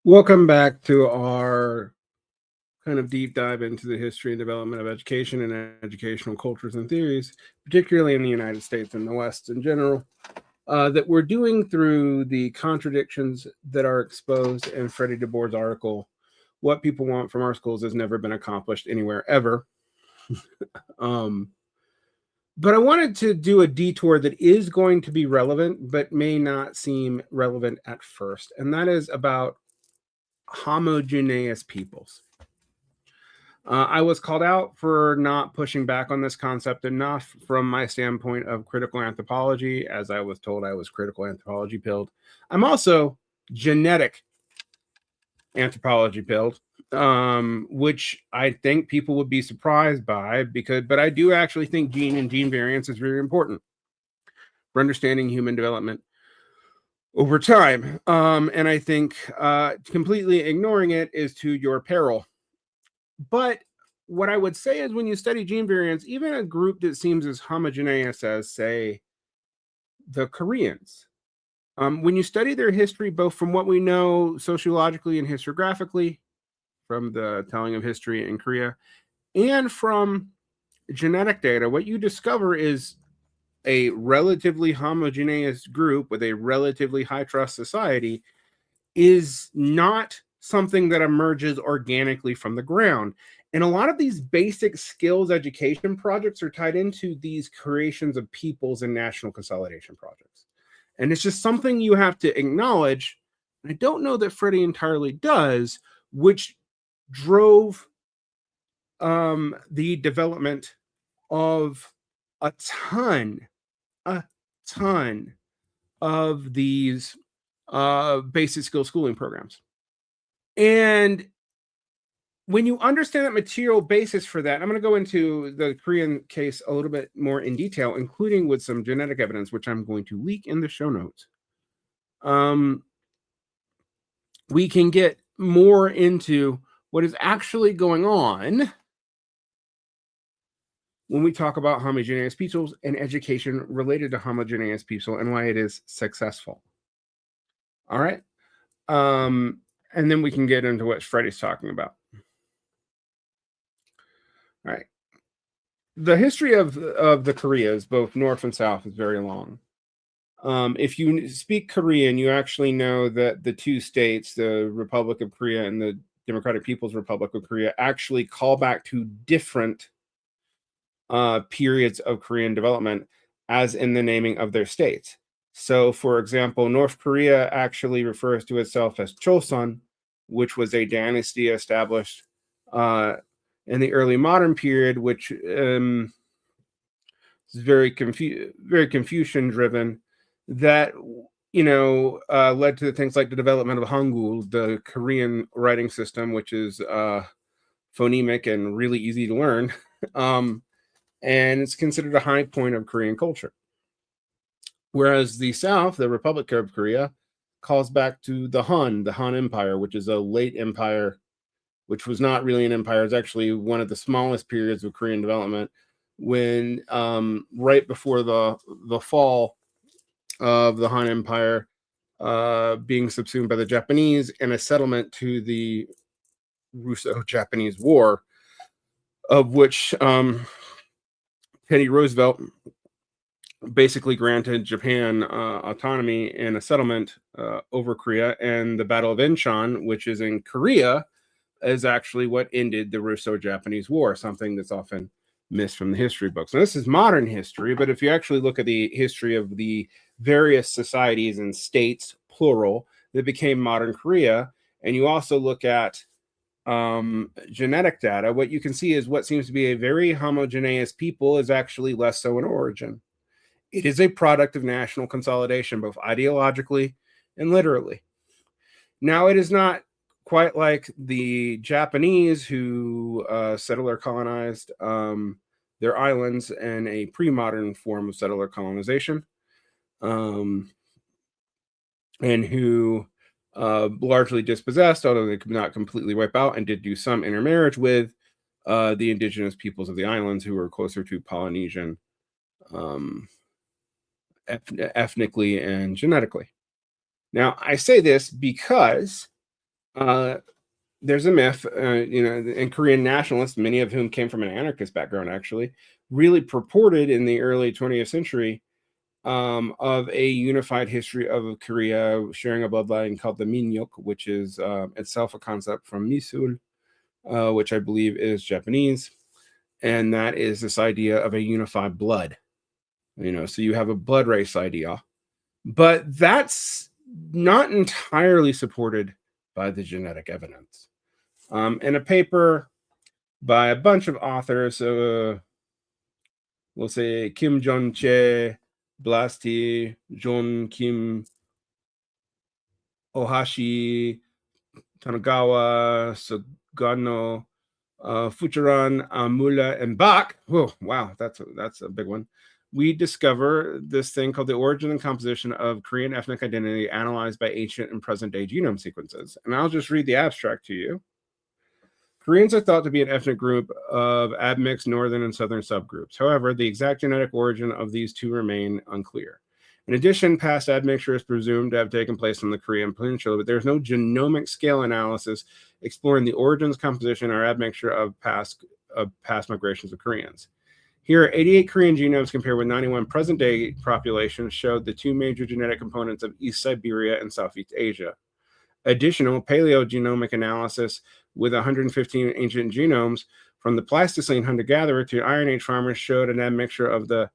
Welcome back to our kind of deep dive into the history and development of education and educational cultures and theories, particularly in the United States and the West in general, that we're doing through the contradictions that are exposed in Freddie DeBoer's article, What People Want from Our Schools Has Never Been Accomplished Anywhere Ever. But I wanted to do a detour that is going to be relevant, but may not seem relevant at first, and that is about homogeneous peoples. I was called out for not pushing back on this concept enough from my standpoint of critical anthropology, as I was told I was critical anthropology pilled. I'm also genetic anthropology pilled, which I think people would be surprised by, but I do actually think gene and gene variance is very important for understanding human development over time. And I think completely ignoring it is to your peril. But what I would say is when you study gene variants, even a group that seems as homogeneous as, say, the Koreans, when you study their history, both from what we know sociologically and historiographically, from the telling of history in Korea, and from genetic data, what you discover is a relatively homogeneous group with a relatively high trust society is not something that emerges organically from the ground. And a lot of these basic skills education projects are tied into these creations of peoples and national consolidation projects. And it's just something you have to acknowledge. I don't know that Freddie entirely does, which drove the development of a ton of these basic skill schooling programs. And when you understand that material basis for that, I'm going to go into the Korean case a little bit more in detail, including with some genetic evidence, which I'm going to leak in the show notes. We can get more into what is actually going on when we talk about homogeneous peoples and education related to homogeneous people and why it is successful. All right. And then we can get into what Freddie's talking about. All right. The history of the Koreas, both North and South, is very long. If you speak Korean, you actually know that the two states, the Republic of Korea and the Democratic People's Republic of Korea, actually call back to different periods of Korean development, as in the naming of their states. So, for example, North Korea actually refers to itself as Chosun, which was a dynasty established in the early modern period, which is very Confucian-driven. That led to things like the development of Hangul, the Korean writing system, which is phonemic and really easy to learn, and it's considered a high point of Korean culture. Whereas the South, the Republic of Korea, calls back to the Han Empire, which is a late empire, which was not really an empire. It's actually one of the smallest periods of Korean development, when right before the fall of the Han Empire being subsumed by the Japanese and a settlement to the Russo-Japanese War, of which Teddy Roosevelt basically granted Japan autonomy in a settlement over Korea, and the Battle of Incheon, which is in Korea, is actually what ended the Russo-Japanese War, something that's often missed from the history books. Now, this is modern history, but if you actually look at the history of the various societies and states, plural, that became modern Korea, and you also look at genetic data, what you can see is what seems to be a very homogeneous people is actually less so in origin. It is a product of national consolidation, both ideologically and literally. Now, it is not quite like the Japanese who settled or colonized their islands in a pre-modern form of settler colonization, and who largely dispossessed, although they could not completely wipe out, and did do some intermarriage with the indigenous peoples of the islands, who were closer to Polynesian ethnically and genetically. Now, I say this because There's a myth, and Korean nationalists, many of whom came from an anarchist background, actually, really purported in the early 20th century of a unified history of Korea, sharing a bloodline called the Minyok, which is itself a concept from Misul, which I believe is Japanese. And that is this idea of a unified blood. So you have a blood race idea, but that's not entirely supported by the genetic evidence. In a paper by a bunch of authors, we'll say Kim Jong-che, Blasti, John Kim, Ohashi, Tanagawa, Sugano, Fujiran, Mula, and Bach. Oh, wow, that's a big one. We discover this thing called the origin and composition of Korean ethnic identity analyzed by ancient and present day genome sequences. And I'll just read the abstract to you. Koreans are thought to be an ethnic group of admixed northern and southern subgroups. However, the exact genetic origin of these two remain unclear. In addition, past admixture is presumed to have taken place on the Korean Peninsula, but there's no genomic scale analysis exploring the origins, composition, or admixture of past migrations of Koreans. Here, 88 Korean genomes compared with 91 present-day populations showed the two major genetic components of East Siberia and Southeast Asia. Additional paleogenomic analysis with 115 ancient genomes from the Pleistocene hunter-gatherer to Iron Age farmers showed an admixture of the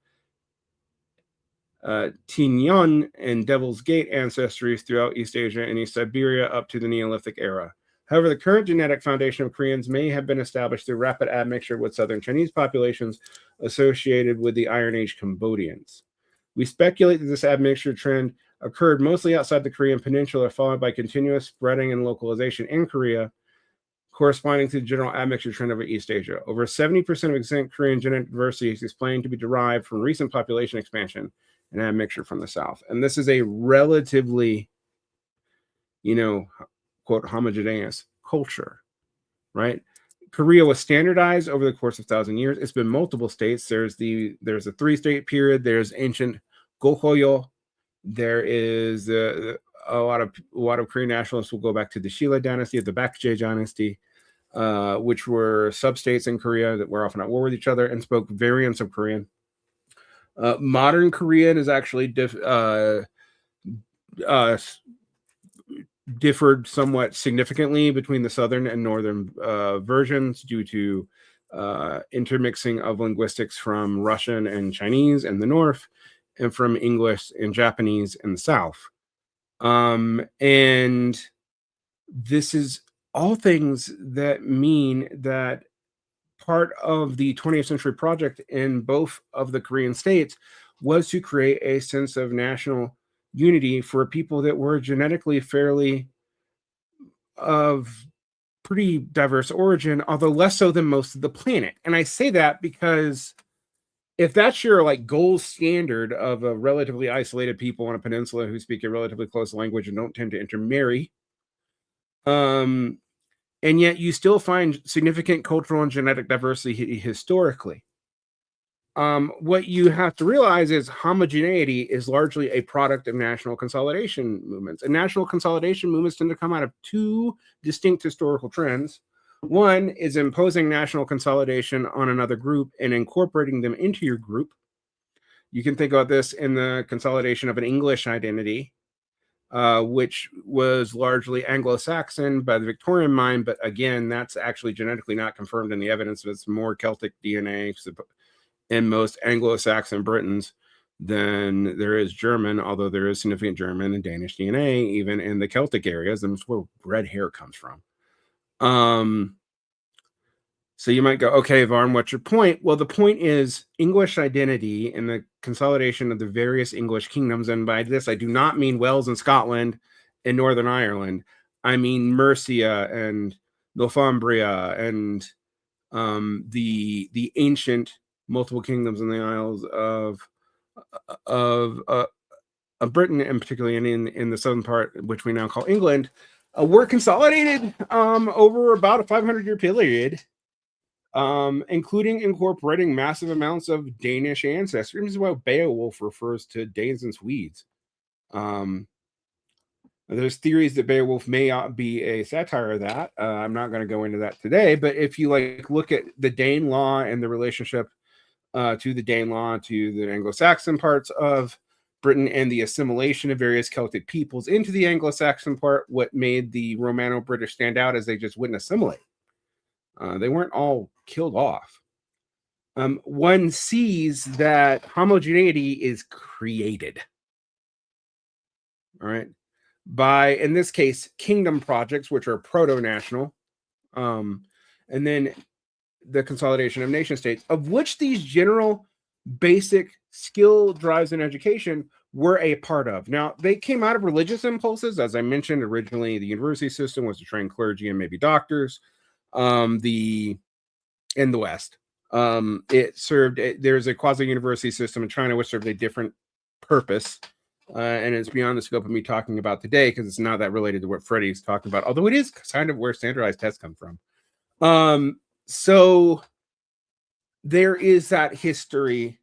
Tinyon and Devil's Gate ancestries throughout East Asia and East Siberia up to the Neolithic era. However, the current genetic foundation of Koreans may have been established through rapid admixture with southern Chinese populations associated with the Iron Age Cambodians. We speculate that this admixture trend occurred mostly outside the Korean Peninsula, followed by continuous spreading and localization in Korea, corresponding to the general admixture trend over East Asia. Over 70% of extant Korean genetic diversity is explained to be derived from recent population expansion and admixture from the South. And this is a relatively, quote, homogeneous culture, right? Korea was standardized over the course of 1,000 years. It's been multiple states. There's a 3-state period. There's ancient Goryeo. There is a lot of Korean nationalists will go back to the Shilla dynasty, the Baekje dynasty, which were sub-states in Korea that were often at war with each other and spoke variants of Korean. Modern Korean is actually differed somewhat significantly between the southern and northern versions due to intermixing of linguistics from Russian and Chinese in the north and from English and Japanese in the south. And this is all things that mean that part of the 20th century project in both of the Korean states was to create a sense of national unity for people that were genetically fairly of pretty diverse origin, although less so than most of the planet. And I say that because if that's your gold standard of a relatively isolated people on a peninsula who speak a relatively close language and don't tend to intermarry, and yet you still find significant cultural and genetic diversity historically. What you have to realize is homogeneity is largely a product of national consolidation movements. And national consolidation movements tend to come out of two distinct historical trends. One is imposing national consolidation on another group and incorporating them into your group. You can think about this in the consolidation of an English identity, which was largely Anglo-Saxon by the Victorian mind. But again, that's actually genetically not confirmed in the evidence. It's more Celtic DNA in most Anglo-Saxon Britons than there is German, although there is significant German and Danish DNA, even in the Celtic areas, and that's where red hair comes from. So you might go, okay, Varn, what's your point? Well, the point is English identity and the consolidation of the various English kingdoms. And by this, I do not mean Wales and Scotland and Northern Ireland. I mean Mercia and Northumbria and the ancient multiple kingdoms in the Isles of Britain, and particularly in the southern part, which we now call England, were consolidated over about a 500-year period, including incorporating massive amounts of Danish ancestry. This is why Beowulf refers to Danes and Swedes. There's theories that Beowulf may be a satire of that. I'm not going to go into that today, but if you like look at the Danelaw and the relationship to the Danelaw to the Anglo-Saxon parts of Britain and the assimilation of various Celtic peoples into the Anglo-Saxon part, what made the Romano-British stand out is they just wouldn't assimilate. They weren't all killed off. One sees that homogeneity is created. All right. By, in this case, kingdom projects, which are proto-national, and then the consolidation of nation states, of which these general basic skill drives in education were a part of. Now, they came out of religious impulses. As I mentioned, originally the university system was to train clergy and maybe doctors. In the West, it served, there's a quasi-university system in China which served a different purpose. And it's beyond the scope of me talking about today because it's not that related to what Freddie's talking about, although it is kind of where standardized tests come from. So there is that history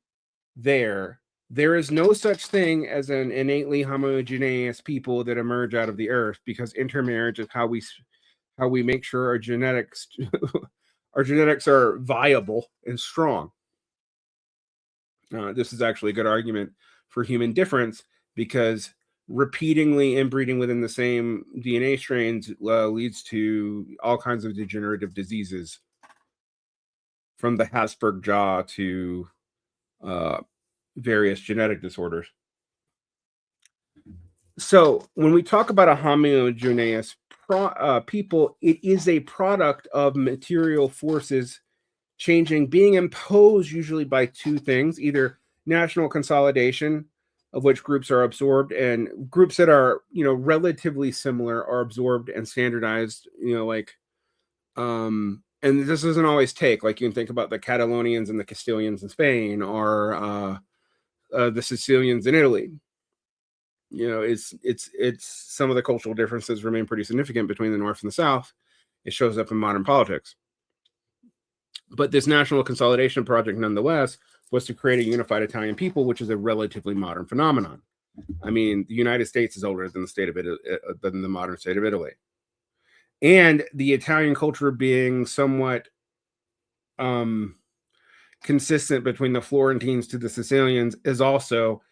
there. There is no such thing as an innately homogeneous people that emerge out of the earth, because intermarriage is how we make sure our genetics are viable and strong. This is actually a good argument for human difference, because repeatedly inbreeding within the same DNA strains leads to all kinds of degenerative diseases, from the Habsburg jaw to various genetic disorders. So when we talk about a homogeneous people, it is a product of material forces changing, being imposed usually by two things: either national consolidation, of which groups are absorbed, and groups that are, relatively similar are absorbed and standardized, and this doesn't always take, like, you can think about the Catalonians and the Castilians in Spain, or the Sicilians in Italy. It's some of the cultural differences remain pretty significant between the North and the South. It shows up in modern politics. But this national consolidation project, nonetheless, was to create a unified Italian people, which is a relatively modern phenomenon. I mean, the United States is older than the modern state of Italy. And the Italian culture being somewhat consistent between the Florentines to the Sicilians is also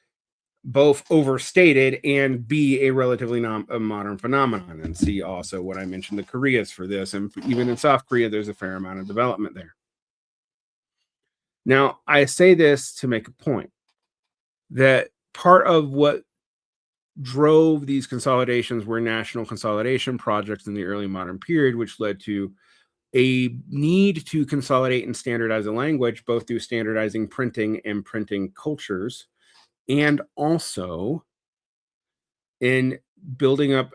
both overstated and be a relatively a modern phenomenon. And see also what I mentioned, the Koreas for this. And even in South Korea, there's a fair amount of development there. Now, I say this to make a point that part of what drove these consolidations were national consolidation projects in the early modern period, which led to a need to consolidate and standardize a language, both through standardizing printing and printing cultures, and also in building up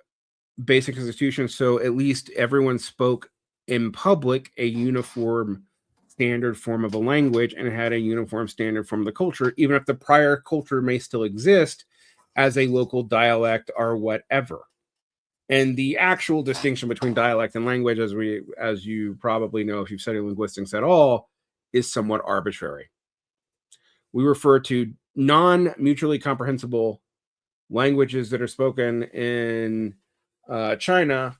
basic institutions so at least everyone spoke in public a uniform standard form of a language and had a uniform standard form of the culture, even if the prior culture may still exist as a local dialect or whatever. And the actual distinction between dialect and language, as you probably know if you've studied linguistics at all, is somewhat arbitrary. We refer to non-mutually comprehensible languages that are spoken in China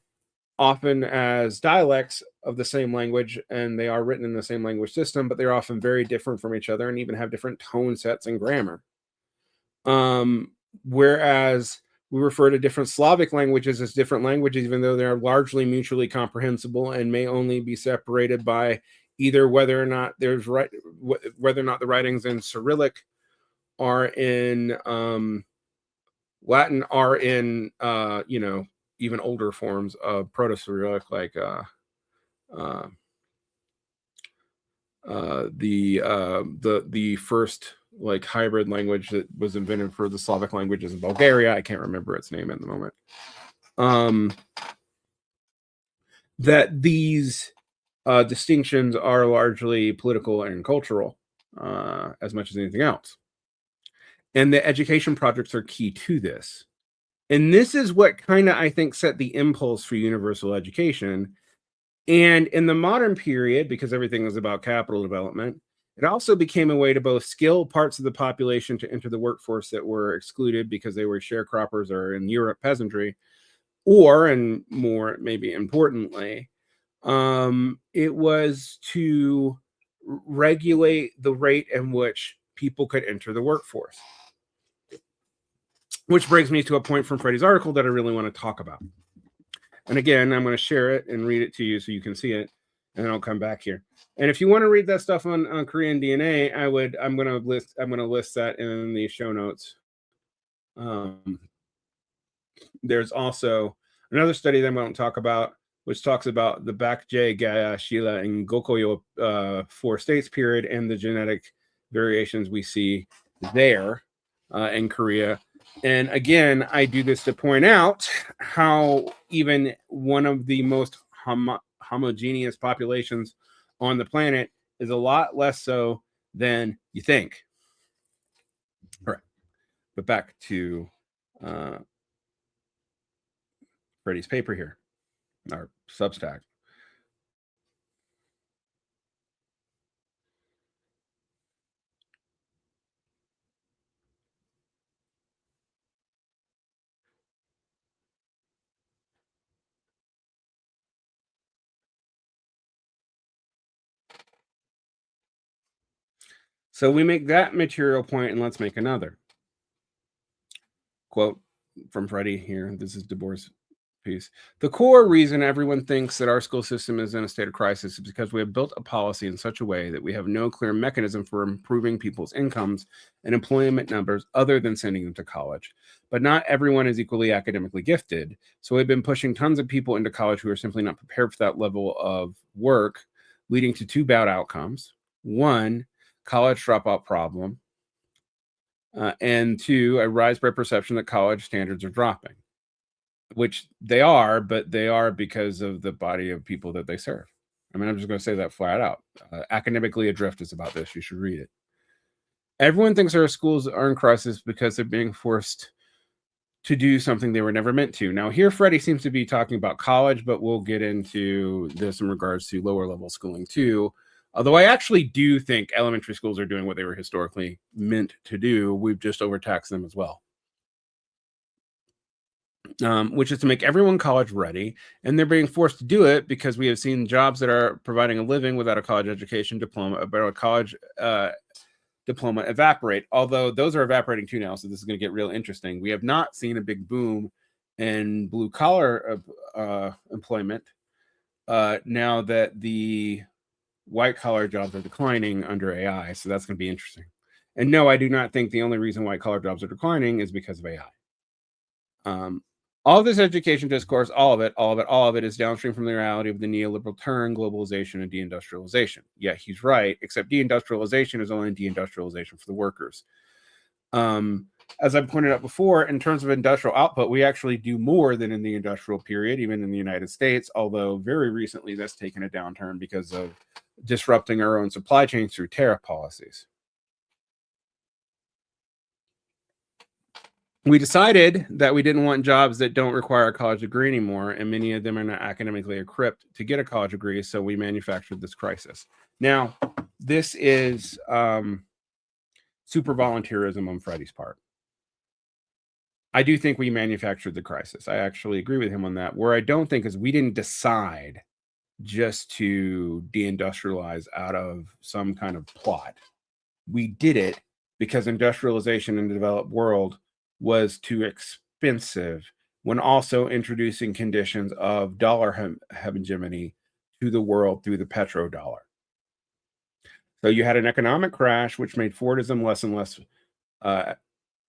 often as dialects of the same language, and they are written in the same language system, but they're often very different from each other and even have different tone sets and grammar. Whereas we refer to different Slavic languages as different languages, even though they're largely mutually comprehensible and may only be separated by either whether or not the writings in Cyrillic are in Latin, are in even older forms of Proto-Cyrillic, like the first like hybrid language that was invented for the Slavic languages in Bulgaria. I can't remember its name at the moment. That these distinctions are largely political and cultural, as much as anything else. And the education projects are key to this. And this is what kind of, I think, set the impulse for universal education. And in the modern period, because everything was about capital development, it also became a way to both skill parts of the population to enter the workforce that were excluded because they were sharecroppers or, in Europe, peasantry, Or, and more maybe importantly, it was to regulate the rate in which people could enter the workforce. Which brings me to a point from Freddie's article that I really want to talk about. And again, I'm going to share it and read it to you so you can see it, and then I'll come back here. And if you want to read that stuff on Korean DNA, I'm going to list that in the show notes. There's also another study that I'm going to talk about, which talks about the Bakje, Gaya, Shila, and Gokoyo 4 states period and the genetic variations we see there in Korea. And again, I do this to point out how even one of the most homogeneous populations on the planet is a lot less so than you think. All right, but back to Freddie's paper here, our Substack. So we make that material point, and let's make another. Quote from Freddie here. This is DeBoer's piece. The core reason everyone thinks that our school system is in a state of crisis is because we have built a policy in such a way that we have no clear mechanism for improving people's incomes and employment numbers other than sending them to college. But not everyone is equally academically gifted. So we've been pushing tons of people into college who are simply not prepared for that level of work, leading to 2 bad outcomes. 1, college dropout problem, and 2, a widespread perception that college standards are dropping, which they are, but they are because of the body of people that they serve. I mean, I'm just going to say that flat out. Academically Adrift is about this. You should read it. Everyone thinks our schools are in crisis because they're being forced to do something they were never meant to. Now, here Freddie seems to be talking about college, but we'll get into this in regards to lower level schooling too. Although I actually do think elementary schools are doing what they were historically meant to do. We've just overtaxed them as well. Which is to make everyone college ready, and they're being forced to do it because we have seen jobs that are providing a living without a college education diploma, but a college diploma evaporate. Although those are evaporating too now, so this is going to get real interesting. We have not seen a big boom in blue collar employment now that the white collar jobs are declining under AI, so that's going to be interesting. And no, I do not think the only reason white collar jobs are declining is because of AI. All of this education discourse, all of it is downstream from the reality of the neoliberal turn, globalization, and deindustrialization. Yeah, he's right, except deindustrialization is only deindustrialization for the workers. As I pointed out before, in terms of industrial output, we actually do more than in the industrial period, even in the United States, although very recently that's taken a downturn because of disrupting our own supply chains through tariff policies. We decided that we didn't want jobs that don't require a college degree anymore, and many of them are not academically equipped to get a college degree, so we manufactured this crisis. Now, this is super volunteerism on Freddie's part. I do think we manufactured the crisis. I actually agree with him on that. Where I don't think is we didn't decide just to deindustrialize out of some kind of plot. We did it because industrialization in the developed world was too expensive, when also introducing conditions of dollar hegemony to the world through the petrodollar. So you had an economic crash, which made Fordism less and less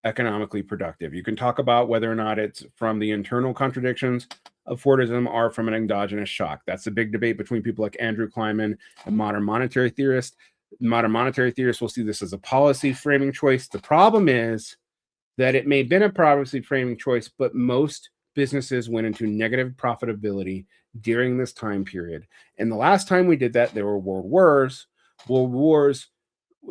economically productive. You can talk about whether or not it's from the internal contradictions of Fordism or from an endogenous shock. That's a big debate between people like Andrew Kleinman and modern monetary theorists. Modern monetary theorists will see this as a policy framing choice. The problem is that it may have been a policy framing choice, but most businesses went into negative profitability during this time period. And the last time we did that, there were world wars. World wars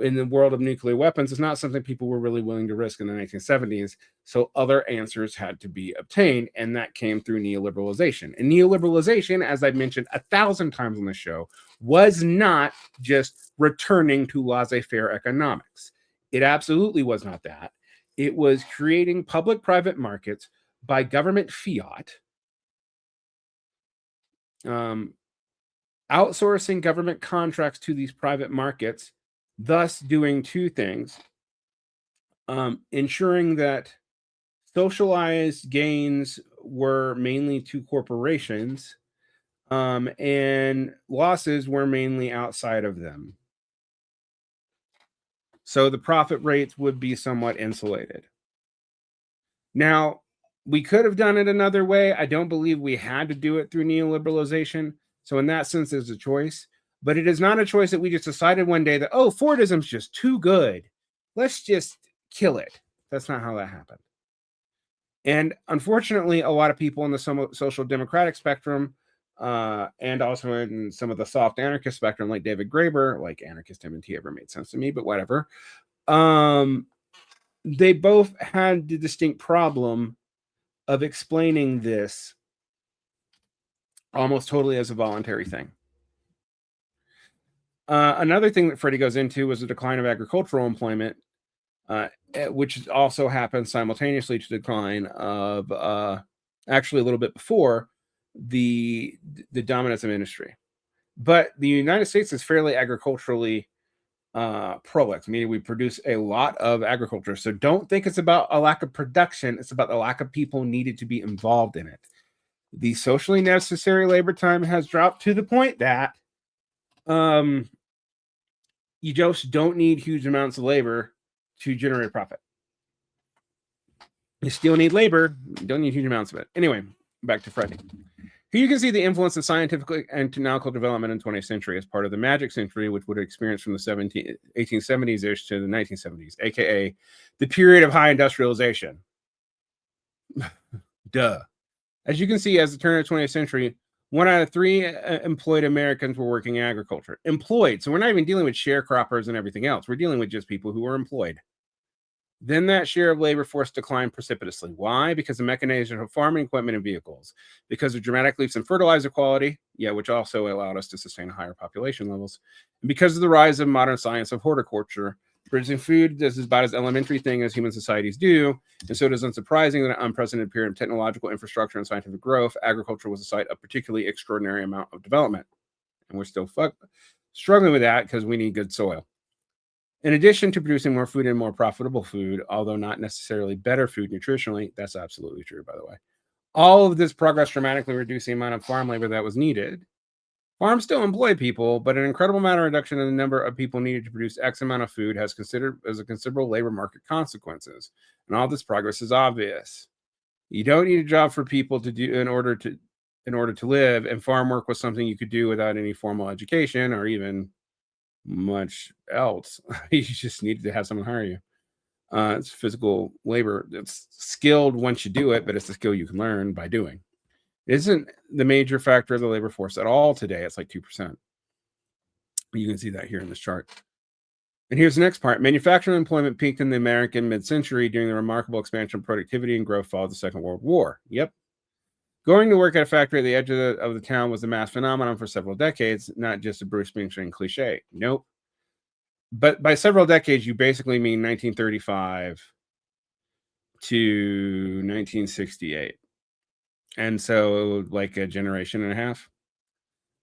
in the world of nuclear weapons is not something people were really willing to risk in the 1970s. So other answers had to be obtained, and that came through neoliberalization. And neoliberalization, as I've mentioned 1,000 times on the show, was not just returning to laissez-faire economics. It absolutely was not that. It was creating public-private markets by government fiat outsourcing government contracts to these private markets, thus doing two things: ensuring that socialized gains were mainly to corporations, and losses were mainly outside of them. So the profit rates would be somewhat insulated. Now, we could have done it another way. I don't believe we had to do it through neoliberalization. So in that sense, there's a choice. But it is not a choice that we just decided one day that, oh, Fordism's just too good. Let's just kill it. That's not how that happened. And unfortunately, a lot of people in the social democratic spectrum, and also in some of the soft anarchist spectrum, like David Graeber, like anarchist MNT ever made sense to me, but whatever. They both had the distinct problem of explaining this almost totally as a voluntary thing. Another thing that Freddie goes into was the decline of agricultural employment, which also happened simultaneously to the decline of, actually a little bit before, the dominance of industry. But the United States is fairly agriculturally prolix, meaning we produce a lot of agriculture. So don't think it's about a lack of production. It's about the lack of people needed to be involved in it. The socially necessary labor time has dropped to the point that you just don't need huge amounts of labor to generate profit. You still need labor, you don't need huge amounts of it. Anyway, back to Freddie. Here you can see the influence of scientific and technological development in the 20th century as part of the magic century, which would experience from the 1870s-ish to the 1970s, aka the period of high industrialization. Duh. As you can see, as the turn of the 20th century, 1 out of 3 employed Americans were working in agriculture. Employed. So we're not even dealing with sharecroppers and everything else. We're dealing with just people who are employed. Then that share of labor force declined precipitously. Why? Because of mechanization of farming equipment and vehicles. Because of dramatic leaps in fertilizer quality, which also allowed us to sustain higher population levels. And because of the rise of modern science of horticulture, producing food is about as elementary thing as human societies do, and so it is unsurprising that an unprecedented period of technological infrastructure and scientific growth, agriculture was a site of particularly extraordinary amount of development. And we're still struggling with that because we need good soil. In addition to producing more food and more profitable food, although not necessarily better food nutritionally, that's absolutely true, by the way. All of this progress dramatically reduced the amount of farm labor that was needed. Farms still employ people, but an incredible amount of reduction in the number of people needed to produce X amount of food has a considerable labor market consequences. And all this progress is obvious. You don't need a job for people to do in order to live, and farm work was something you could do without any formal education or even much else. You just needed to have someone hire you. It's physical labor. It's skilled once you do it, but it's a skill you can learn by doing. It isn't the major factor of the labor force at all today. It's like 2%. You can see that here in this chart. And here's the next part. Manufacturing employment peaked in the American mid-century during the remarkable expansion of productivity and growth following the Second World War. Yep. Going to work at a factory at the edge of the town was a mass phenomenon for several decades, not just a Bruce Springsteen cliche. Nope. But by several decades, you basically mean 1935 to 1968. And so like a generation and a half.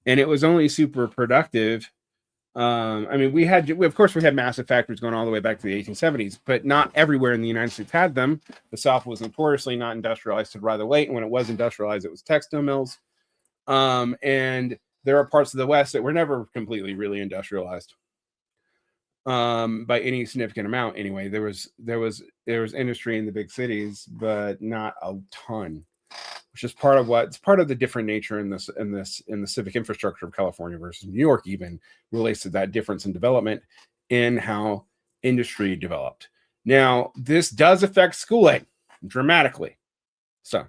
And it was only super productive. I mean, we had massive factories going all the way back to the 1870s, but not everywhere in the United States had them. The South was notoriously not industrialized till rather late. And when it was industrialized, it was textile mills. And there are parts of the West that were never completely really industrialized. By any significant amount anyway. There was industry in the big cities, but not a ton, which is part of the different nature in the civic infrastructure of California versus New York even relates to that difference in development in how industry developed. Now, this does affect schooling dramatically. So,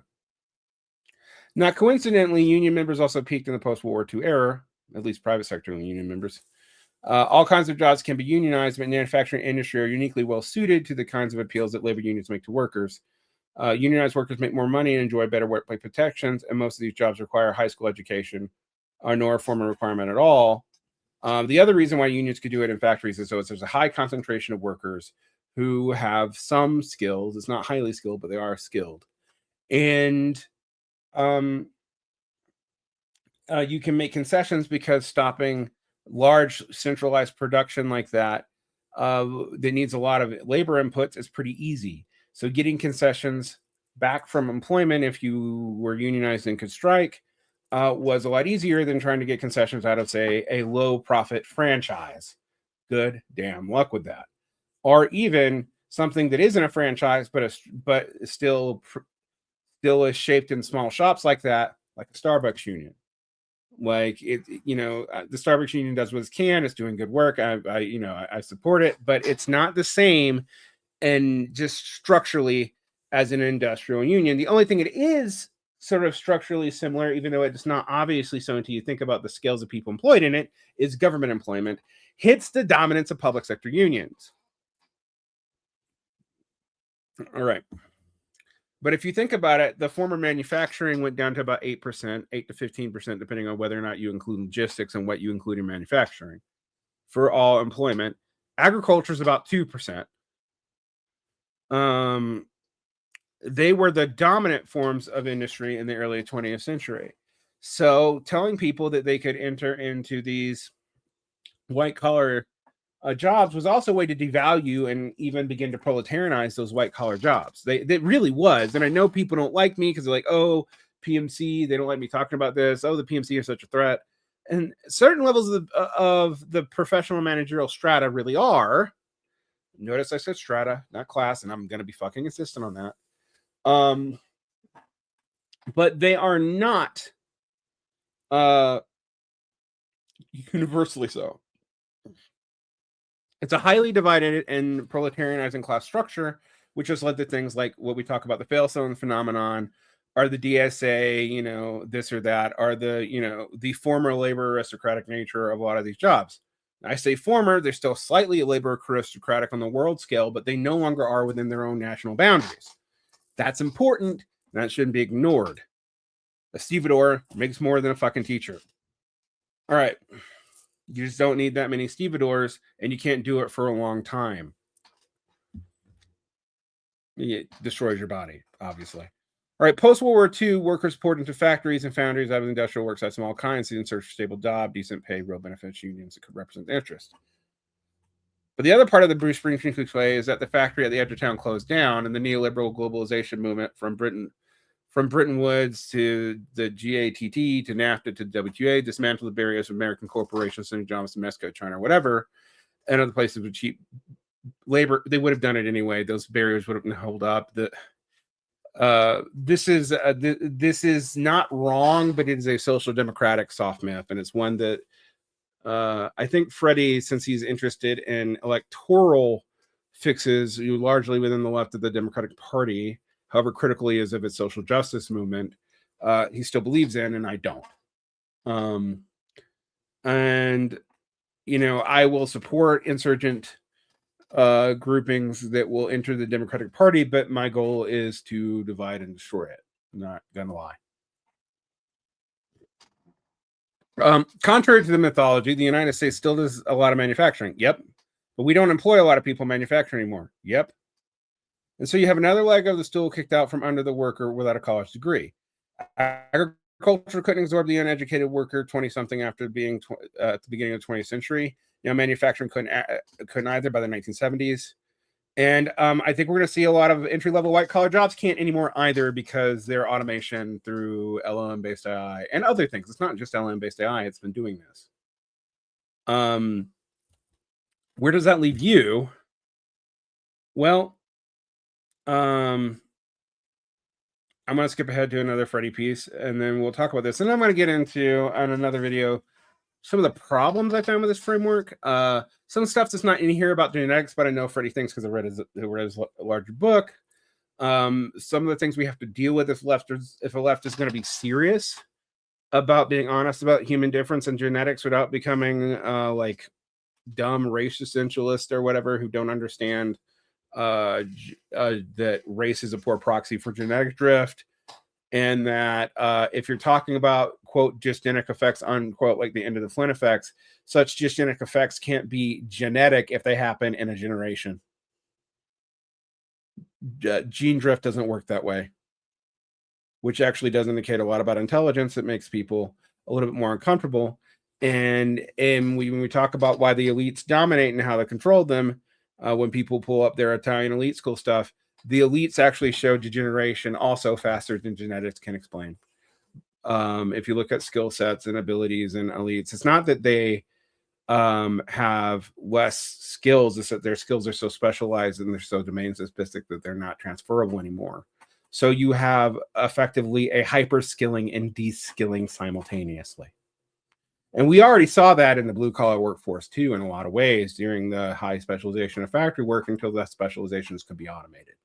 not coincidentally, union members also peaked in the post-World War II era, at least private sector union members. All kinds of jobs can be unionized, but manufacturing industry are uniquely well suited to the kinds of appeals that labor unions make to workers. Unionized workers make more money and enjoy better workplace protections, and most of these jobs require high school education, nor a formal requirement at all. The other reason why unions could do it in factories is so there's a high concentration of workers who have some skills. It's not highly skilled, but they are skilled. And you can make concessions because stopping large centralized production like that that needs a lot of labor inputs is pretty easy. So getting concessions back from employment if you were unionized and could strike was a lot easier than trying to get concessions out of, say, a low profit franchise. Good damn luck with that. Or even something that isn't a franchise but still is shaped in small shops like that, like a Starbucks union. Like it, the Starbucks union does what it can. It's doing good work. I support it, but it's not the same and just structurally as an industrial union. The only thing it is sort of structurally similar, even though it's not obviously so until you think about the scales of people employed in it, is government employment hits the dominance of public sector unions. All right. But if you think about it, the former manufacturing went down to about 8%, 8 to 15%, depending on whether or not you include logistics and what you include in manufacturing for all employment. Agriculture is about 2%. They were the dominant forms of industry in the early 20th century. So telling people that they could enter into these white collar jobs was also a way to devalue and even begin to proletarianize those white collar jobs. They really was. And I know people don't like me because they're like, oh, PMC, they don't like me talking about this. Oh, the PMC are such a threat. And certain levels of the professional managerial strata really are. Notice I said strata, not class, and I'm going to be fucking insistent on that. But they are not universally so. It's a highly divided and proletarianizing class structure, which has led to things like what we talk about, the Failstone phenomenon, are the DSA, this or that, are the former labor aristocratic nature of a lot of these jobs. I say former, they're still slightly labor aristocratic on the world scale, but they no longer are within their own national boundaries. That's important. That shouldn't be ignored. A stevedore makes more than a fucking teacher. All right. You just don't need that many stevedores, and you can't do it for a long time. It destroys your body, obviously. All right, post-World War II, workers poured into factories and foundries out of industrial work sites of all kinds in search for stable job, decent pay, real benefits, unions that could represent their interest. But the other part of the Bruce Springsteen cliche is that the factory at the edge of town closed down, and the neoliberal globalization movement from Bretton Woods to the GATT to NAFTA to WTA dismantled the barriers of American corporations sending jobs to Mexico, China, or whatever, and other places with cheap labor. They would have done it anyway. Those barriers would have held up. This is not wrong, but it is a social democratic soft myth, and it's one that I think Freddie, since he's interested in electoral fixes, largely within the left of the Democratic Party, however critical he is of its social justice movement, he still believes in, and I don't. And I will support insurgent groupings that will enter the Democratic Party, but my goal is to divide and destroy it. I'm not gonna lie. Contrary to the mythology, the United States still does a lot of manufacturing. Yep. But we don't employ a lot of people manufacturing anymore. Yep. And so you have another leg of the stool kicked out from under the worker without a college degree. Agriculture couldn't absorb the uneducated worker 20-something after being at the beginning of the 20th century. Manufacturing couldn't either by the 1970s. And I think we're going to see a lot of entry-level white-collar jobs can't anymore either because their automation through LLM-based AI and other things. It's not just LLM-based AI. It's been doing this. Where does that leave you? Well, I'm going to skip ahead to another Freddie piece, and then we'll talk about this. And I'm going to get into, on another video, some of the problems I found with this framework. Some stuff that's not in here about genetics, but I know Freddie thinks because I read his larger book. Some of the things we have to deal with if a left is going to be serious about being honest about human difference and genetics without becoming like dumb race essentialists or whatever who don't understand that race is a poor proxy for genetic drift. And that if you're talking about, quote, dystenic effects, unquote, like the end of the Flynn effects, such dystenic effects can't be genetic if they happen in a generation. Gene drift doesn't work that way, which actually does indicate a lot about intelligence. It makes people a little bit more uncomfortable. And when we talk about why the elites dominate and how they control them, when people pull up their Italian elite school stuff, the elites actually show degeneration also faster than genetics can explain. If you look at skill sets and abilities and elites, it's not that they have less skills, it's that their skills are so specialized and they're so domain specific that they're not transferable anymore. So you have effectively a hyper skilling and de-skilling simultaneously. And we already saw that in the blue collar workforce too, in a lot of ways, during the high specialization of factory work until that specializations could be automated.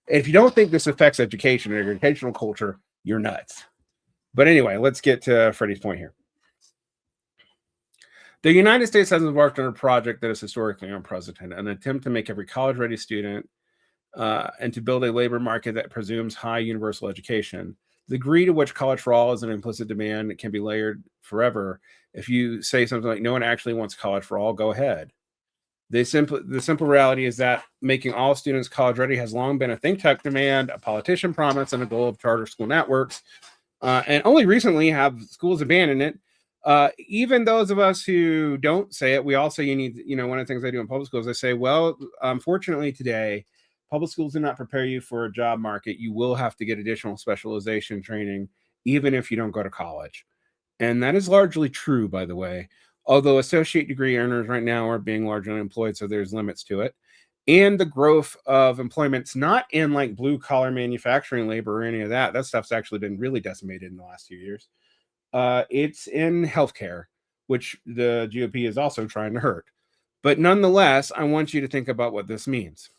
If you don't think this affects education and educational culture, you're nuts. But anyway, let's get to Freddie's point here. The United States has embarked on a project that is historically unprecedented, an attempt to make every college-ready student and to build a labor market that presumes high universal education. The degree to which college for all is an implicit demand that can be layered forever. If you say something like, no one actually wants college for all, go ahead. The simple reality is that making all students college ready has long been a think tank demand, a politician promise, and a goal of charter school networks. And only recently have schools abandoned it. Even those of us who don't say it, we all say you need, one of the things I do in public schools, I say, well, unfortunately today, public schools do not prepare you for a job market. You will have to get additional specialization training, even if you don't go to college. And that is largely true, by the way, although associate degree earners right now are being largely unemployed, so there's limits to it. And the growth of employment's not in like blue collar manufacturing labor or any of that. That stuff's actually been really decimated in the last few years. It's in healthcare, which the GOP is also trying to hurt. But nonetheless, I want you to think about what this means.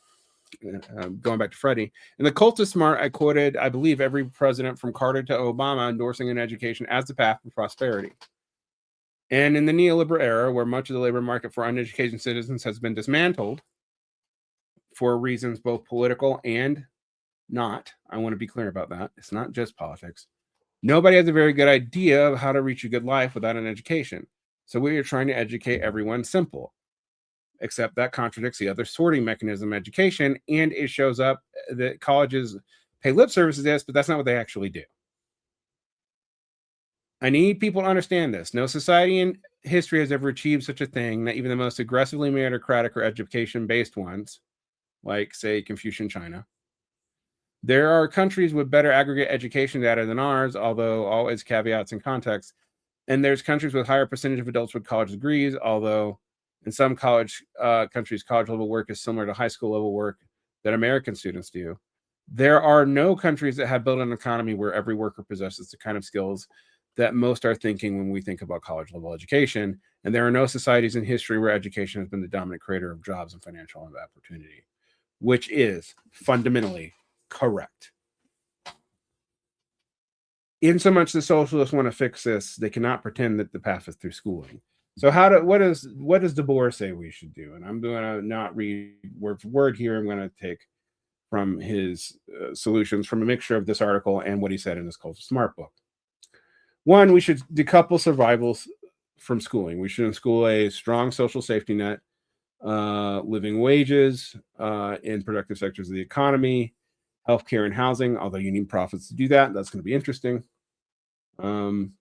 Going back to Freddie. In the Cult of Smart, I quoted, I believe, every president from Carter to Obama endorsing an education as the path to prosperity. And in the neoliberal era, where much of the labor market for uneducated citizens has been dismantled for reasons both political and not, I want to be clear about that. It's not just politics. Nobody has a very good idea of how to reach a good life without an education. So we are trying to educate everyone simple, except that contradicts the other sorting mechanism, education, and it shows up that colleges pay lip service to this, but that's not what they actually do. I need people to understand this. No society in history has ever achieved such a thing, not even the most aggressively meritocratic or education-based ones, like, say, Confucian China. There are countries with better aggregate education data than ours, although always caveats and context. And there's countries with higher percentage of adults with college degrees, although in some college countries, college level work is similar to high school level work that American students do. There are no countries that have built an economy where every worker possesses the kind of skills that most are thinking when we think about college level education. And there are no societies in history where education has been the dominant creator of jobs and financial opportunity, which is fundamentally correct. In so much the socialists want to fix this, they cannot pretend that the path is through schooling. So what does DeBoer say we should do? And I'm going to not read word for word here. I'm going to take from his solutions from a mixture of this article and what he said in his Cult of Smart book. One, we should decouple survivals from schooling. We should school a strong social safety net, living wages in productive sectors of the economy, healthcare and housing, although you need profits to do that. That's going to be interesting. And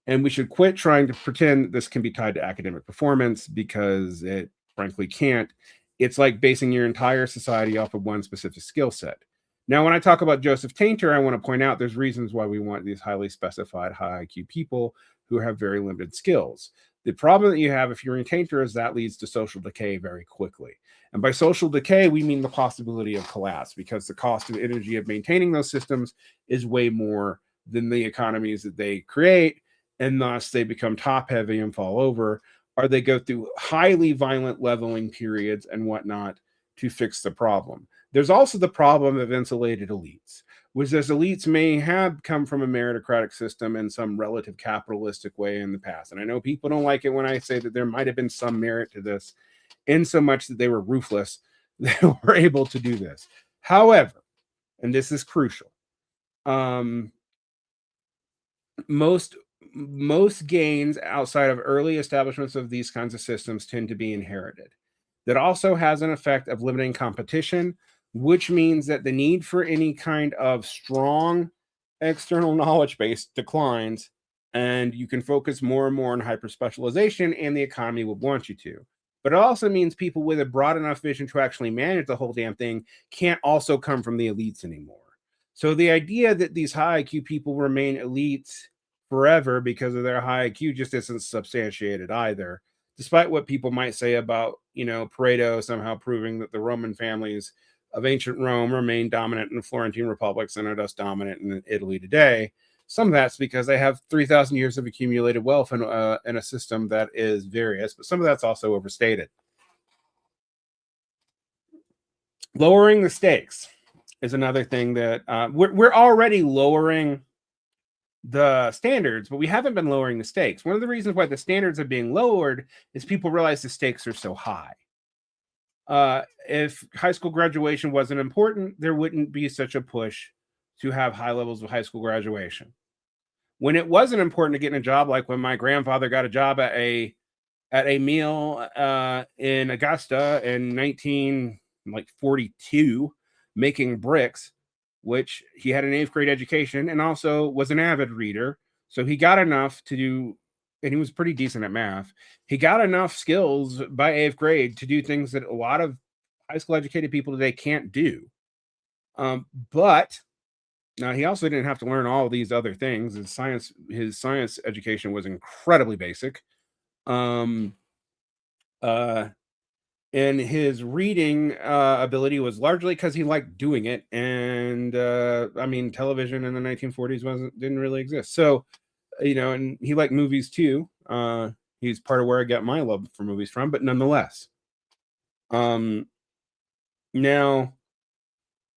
we should quit trying to pretend this can be tied to academic performance, because it frankly can't. It's like basing your entire society off of one specific skill set. Now, when I talk about Joseph Tainter, I want to point out there's reasons why we want these highly specified, high IQ people who have very limited skills. The problem that you have if you're in Tainter is that leads to social decay very quickly. And by social decay, we mean the possibility of collapse, because the cost of energy of maintaining those systems is way more than the economies that they create, and thus they become top heavy and fall over, or they go through highly violent leveling periods and whatnot to fix the problem. There's also the problem of insulated elites, which those elites may have come from a meritocratic system in some relative capitalistic way in the past. And I know people don't like it when I say that there might have been some merit to this, in so much that they were ruthless, they were able to do this. However, and this is crucial, most gains outside of early establishments of these kinds of systems tend to be inherited. That also has an effect of limiting competition, which means that the need for any kind of strong external knowledge base declines, and you can focus more and more on hyper specialization, and the economy would want you to. But it also means people with a broad enough vision to actually manage the whole damn thing can't also come from the elites anymore. So the idea that these high IQ people remain elites forever because of their high IQ just isn't substantiated either. Despite what people might say about, Pareto somehow proving that the Roman families of ancient Rome remain dominant in the Florentine republics and are thus dominant in Italy today. Some of that's because they have 3,000 years of accumulated wealth in a system that is various, but some of that's also overstated. Lowering the stakes is another thing that we're already lowering the standards, but we haven't been lowering the stakes. One of the reasons why the standards are being lowered is people realize the stakes are so high. If high school graduation wasn't important, there wouldn't be such a push to have high levels of high school graduation. When it wasn't important to get in a job, like when my grandfather got a job at a meal in Augusta in 1942, making bricks, which he had an 8th grade education and also was an avid reader. So he got enough to do, and he was pretty decent at math. He got enough skills by 8th grade to do things that a lot of high school educated people today can't do. But now he also didn't have to learn all these other things. His science education was incredibly basic. And his reading ability was largely because he liked doing it. And television in the 1940s didn't really exist. So, and he liked movies too. He's part of where I got my love for movies from, but nonetheless. Now,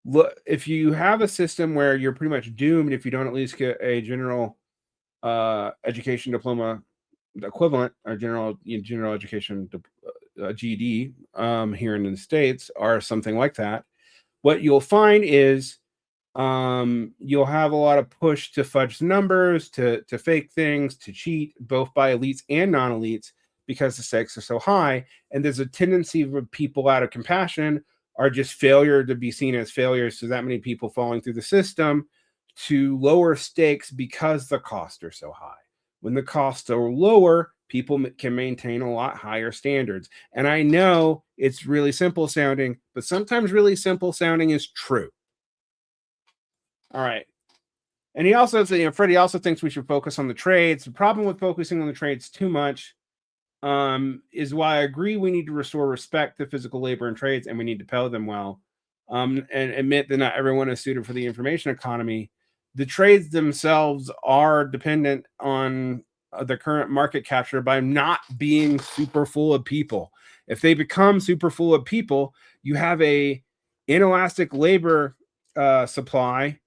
look, if you have a system where you're pretty much doomed if you don't at least get a general education diploma equivalent or general education GED here in the States or something like that, what you'll find is you'll have a lot of push to fudge numbers, to fake things, to cheat, both by elites and non-elites, because the stakes are so high. And there's a tendency for people out of compassion or just failure to be seen as failures, so that many people falling through the system, to lower stakes because the costs are so high. When the costs are lower, people can maintain a lot higher standards. And I know it's really simple sounding, but sometimes really simple sounding is true. All right. And he also said, Freddie also thinks we should focus on the trades. The problem with focusing on the trades too much is why I agree we need to restore respect to physical labor and trades, and we need to pay them well, and admit that not everyone is suited for the information economy. The trades themselves are dependent on the current market capture by not being super full of people. If they become super full of people, you have a inelastic labor supply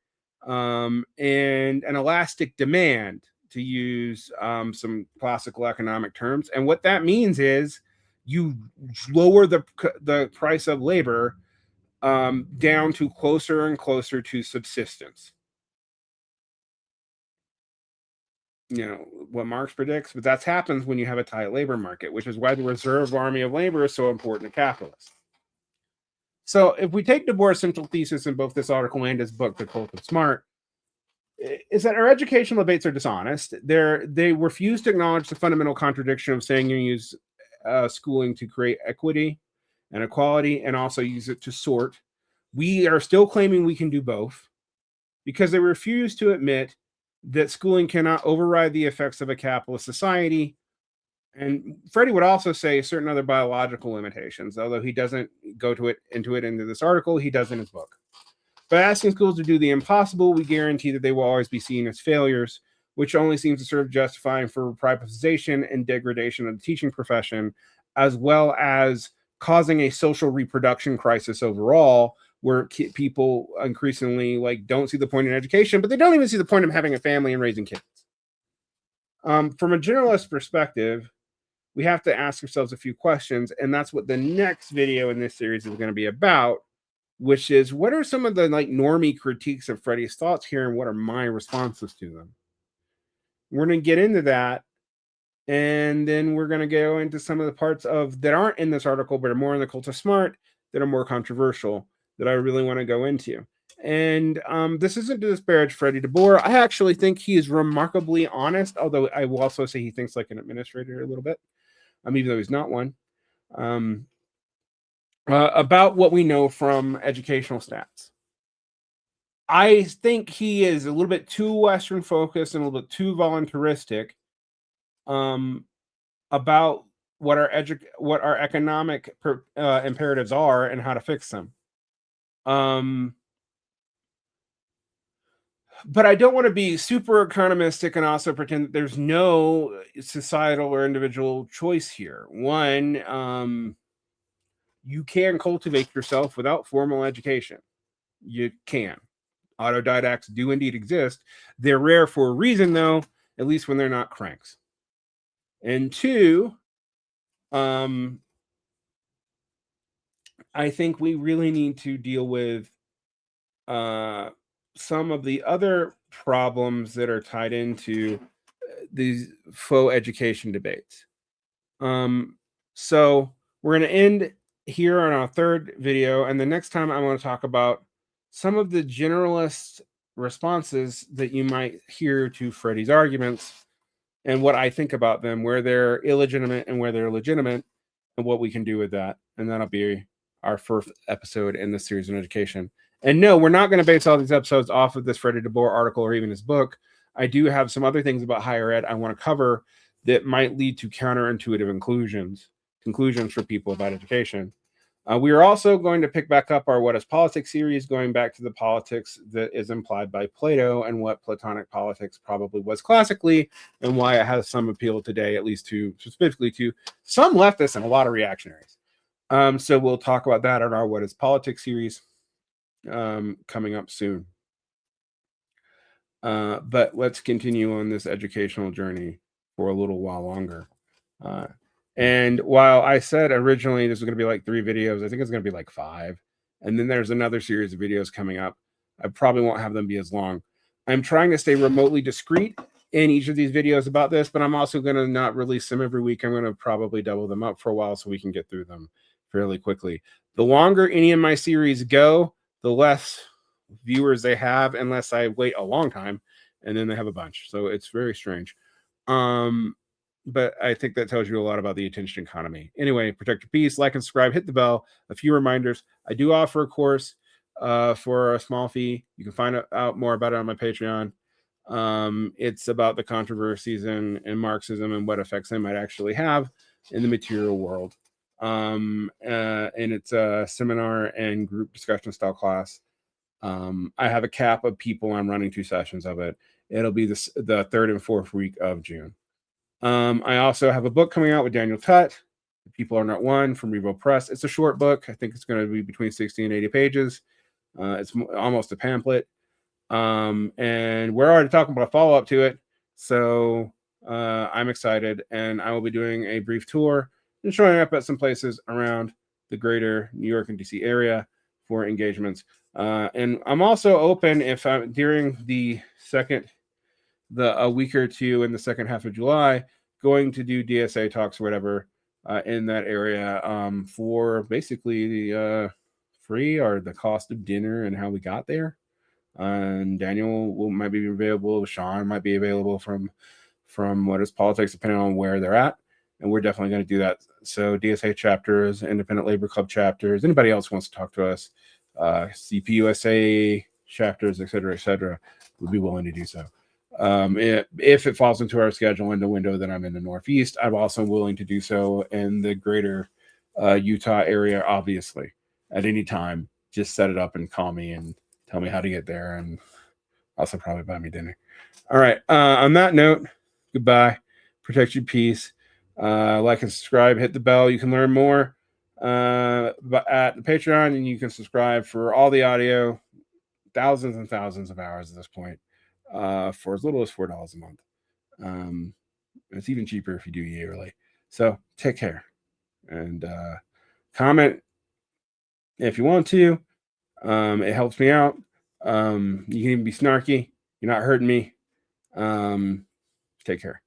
and an elastic demand, to use some classical economic terms. And what that means is you lower the price of labor down to closer and closer to subsistence. What Marx predicts, but that happens when you have a tight labor market, which is why the reserve army of labor is so important to capitalists. So if we take DeBoer's central thesis in both this article and his book, The Cult of Smart, is that our educational debates are dishonest. They refuse to acknowledge the fundamental contradiction of saying you use schooling to create equity and equality and also use it to sort. We are still claiming we can do both because they refuse to admit that schooling cannot override the effects of a capitalist society. And Freddie would also say certain other biological limitations, although he doesn't go into this article, he does in his book. By asking schools to do the impossible, we guarantee that they will always be seen as failures, which only seems to serve justifying for privatization and degradation of the teaching profession, as well as causing a social reproduction crisis overall, where people increasingly don't see the point in education, but they don't even see the point of having a family and raising kids. From a generalist perspective, we have to ask ourselves a few questions, and that's what the next video in this series is going to be about, which is, what are some of the normie critiques of Freddie's thoughts here, and what are my responses to them? We're going to get into that, and then we're going to go into some of the parts that aren't in this article, but are more in The Cult of Smart, that are more controversial, that I really want to go into. And this isn't to disparage Freddie DeBoer. I actually think he is remarkably honest, although I will also say he thinks like an administrator a little bit, even though he's not one, about what we know from educational stats. I think he is a little bit too Western focused and a little bit too voluntaristic about what our economic imperatives are and how to fix them. But I don't want to be super economistic and also pretend that there's no societal or individual choice here. One, you can cultivate yourself without formal education. You can. Autodidacts do indeed exist. They're rare for a reason, though, at least when they're not cranks. And two, I think we really need to deal with some of the other problems that are tied into these faux education debates. So we're going to end here on our third video, and the next time I want to talk about some of the generalist responses that you might hear to Freddie's arguments and what I think about them, where they're illegitimate and where they're legitimate, and what we can do with that. And that'll be our first episode in this series on education. And no, we're not going to base all these episodes off of this Freddie DeBoer article or even his book. I do have some other things about higher ed I want to cover that might lead to counterintuitive conclusions for people about education. We are also going to pick back up our What is Politics series, going back to the politics that is implied by Plato and what Platonic politics probably was classically, and why it has some appeal today, at least specifically to some leftists and a lot of reactionaries. So we'll talk about that on our What is Politics series coming up soon. But let's continue on this educational journey for a little while longer. And while I said originally this was going to be like 3 videos, I think it's going to be like 5. And then there's another series of videos coming up. I probably won't have them be as long. I'm trying to stay remotely discreet in each of these videos about this, but I'm also going to not release them every week. I'm going to probably double them up for a while so we can get through them fairly quickly. The longer any of my series go, the less viewers they have, unless I wait a long time, and then they have a bunch. So it's very strange. But I think that tells you a lot about the attention economy. Anyway, protect your peace, like and subscribe, hit the bell. A few reminders. I do offer a course for a small fee. You can find out more about it on my Patreon. It's about the controversies in Marxism and what effects they might actually have in the material world. And it's a seminar and group discussion style class. I have a cap of people. I'm running 2 sessions of it. It'll be the 3rd and 4th week of June. I also have a book coming out with Daniel Tutt, People Are Not One, from Revo Press. It's a short book. I think it's going to be between 60 and 80 pages. It's almost a pamphlet. And we're already talking about a follow-up to it. So I'm excited. And I will be doing a brief tour and showing up at some places around the greater New York and DC area for engagements. And I'm also open if I'm during a week or two in the second half of July, going to do DSA talks or whatever in that area for basically free or the cost of dinner and how we got there. And Daniel might be available. Sean might be available from What is Politics, depending on where they're at. And we're definitely going to do that. So DSA chapters, Independent Labor Club chapters, anybody else wants to talk to us, CPUSA chapters, et cetera, would be willing to do so. If it falls into our schedule in the window that I'm in the Northeast, I'm also willing to do so in the greater Utah area, obviously, at any time. Just set it up and call me and tell me how to get there, and also probably buy me dinner. All right. On that note, goodbye. Protect your peace. Like and subscribe. Hit the bell. You can learn more at the Patreon, and you can subscribe for all the audio, thousands and thousands of hours at this point. For as little as $4 a month. It's even cheaper if you do yearly. So take care and comment if you want to. It helps me out. You can even be snarky. You're not hurting me. Take care.